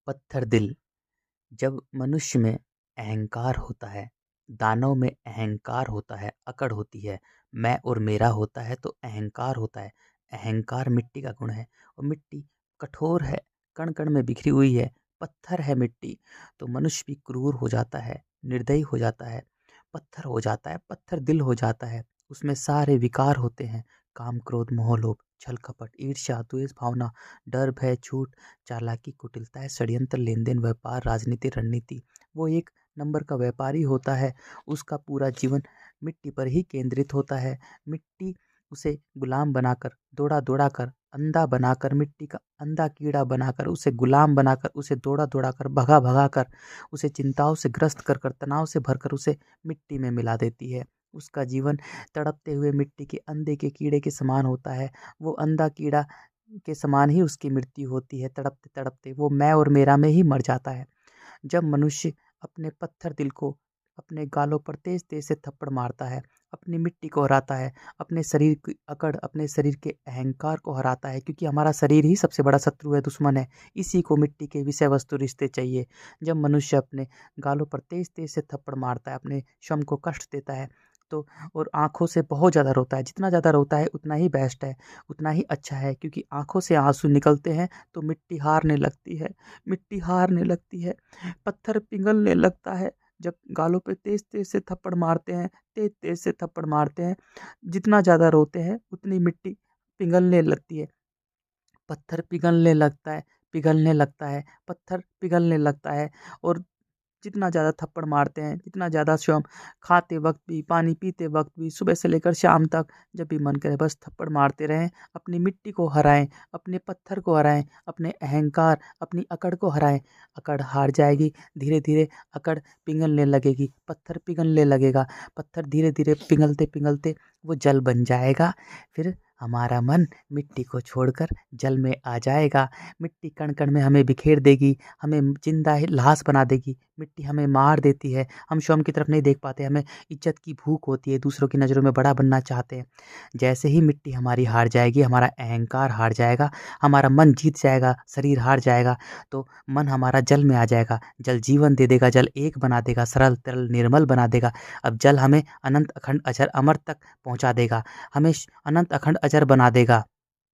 पत्थर दिल। जब मनुष्य में अहंकार होता है, दानव में अहंकार होता है, अकड़ होती है, मैं और मेरा होता है तो अहंकार होता है। अहंकार मिट्टी का गुण है और मिट्टी कठोर है, कण-कण में बिखरी हुई है, पत्थर है मिट्टी। तो मनुष्य भी क्रूर हो जाता है, निर्दयी हो जाता है, पत्थर हो जाता है, पत्थर दिल हो जाता है। उसमें सारे विकार होते हैं, काम, क्रोध, मोह, लोभ, छल, कपट, ईर्ष्या, द्वेष भावना, डर, भय, झूठ, चालाकी, कुटिलता, षड्यंत्र, लेन-देन, व्यापार, राजनीति, रणनीति। वो एक नंबर का व्यापारी होता है। उसका पूरा जीवन मिट्टी पर ही केंद्रित होता है। मिट्टी उसे गुलाम बनाकर, दौड़ा-दौड़ा कर, अंधा बनाकर, मिट्टी का अंधा कीड़ा बनाकर, उसे गुलाम बनाकर, उसे दौड़ा-दौड़ा कर, भगा-भगा कर, उसे चिंताओं से ग्रस्त कर कर, तनाव से भरकर उसे मिट्टी में मिला देती है। उसका जीवन तड़पते हुए मिट्टी के अंधे के कीड़े के समान होता है। वो अंधा कीड़ा के समान ही उसकी मृत्यु होती है, तड़पते-तड़पते वो मैं और मेरा में ही मर जाता है। जब मनुष्य अपने पत्थर दिल को अपने गालों पर तेज-तेज से थप्पड़ मारता है, अपनी मिट्टी को हराता है, अपने शरीर की अकड़, अपने शरीर के अहंकार को हराता है, क्योंकि हमारा शरीर ही सबसे बड़ा शत्रु है, दुश्मन है। इसी को मिट्टी के विषय वस्तु रिश्ते चाहिए। जब मनुष्य अपने गालों पर तेज-तेज से थप्पड़ मारता है, अपने स्वयं को कष्ट देता है, तो और आँखों से बहुत ज़्यादा रोता है। जितना ज़्यादा रोता है उतना ही बेस्ट है, उतना ही अच्छा है, क्योंकि आँखों से आँसू निकलते हैं तो मिट्टी हारने लगती है, मिट्टी हारने लगती है। पत्थर पिघलने लगता है जब गालों पे तेज-तेज से थप्पड़ मारते हैं, तेज-तेज से थप्पड़ मारते हैं। जितना ज़्यादा रोते हैं उतनी मिट्टी पिघलने लगती है। पत्थर पिघलने लगता है, पत्थर पिघलने लगता है और जितना ज़्यादा थप्पड़ मारते हैं, जितना ज़्यादा स्वयं खाते वक़्त भी, पानी पीते वक़्त भी, सुबह से लेकर शाम तक जब भी मन करे बस थप्पड़ मारते रहें, अपनी मिट्टी को हराएँ, अपने पत्थर को हराएँ, अपने अहंकार, अपनी अकड़ को हराएँ। अकड़ हार जाएगी, धीरे-धीरे अकड़ पिघलने लगेगी, पत्थर पिघलने लगेगा, पत्थर धीरे-धीरे पिघलते-पिघलते वो जल बन जाएगा। फिर हमारा मन मिट्टी को छोड़कर जल में आ जाएगा। मिट्टी कण-कण में हमें बिखेर देगी, हमें ज़िंदा ही लाश बना देगी। मिट्टी हमें मार देती है, हम स्वयं की तरफ नहीं देख पाते, हमें इज़्ज़त की भूख होती है, दूसरों की नज़रों में बड़ा बनना चाहते हैं। जैसे ही मिट्टी हमारी हार जाएगी, हमारा अहंकार हार जाएगा, हमारा मन जीत जाएगा, शरीर हार जाएगा, तो मन हमारा जल में आ जाएगा। जल जीवन दे देगा, जल एक बना देगा, सरल, तरल, निर्मल बना देगा। अब जल हमें अनंत, अखंड, अजर, अमर तक पहुँचा देगा, हमें अनंत, अखंड, अजर बना देगा।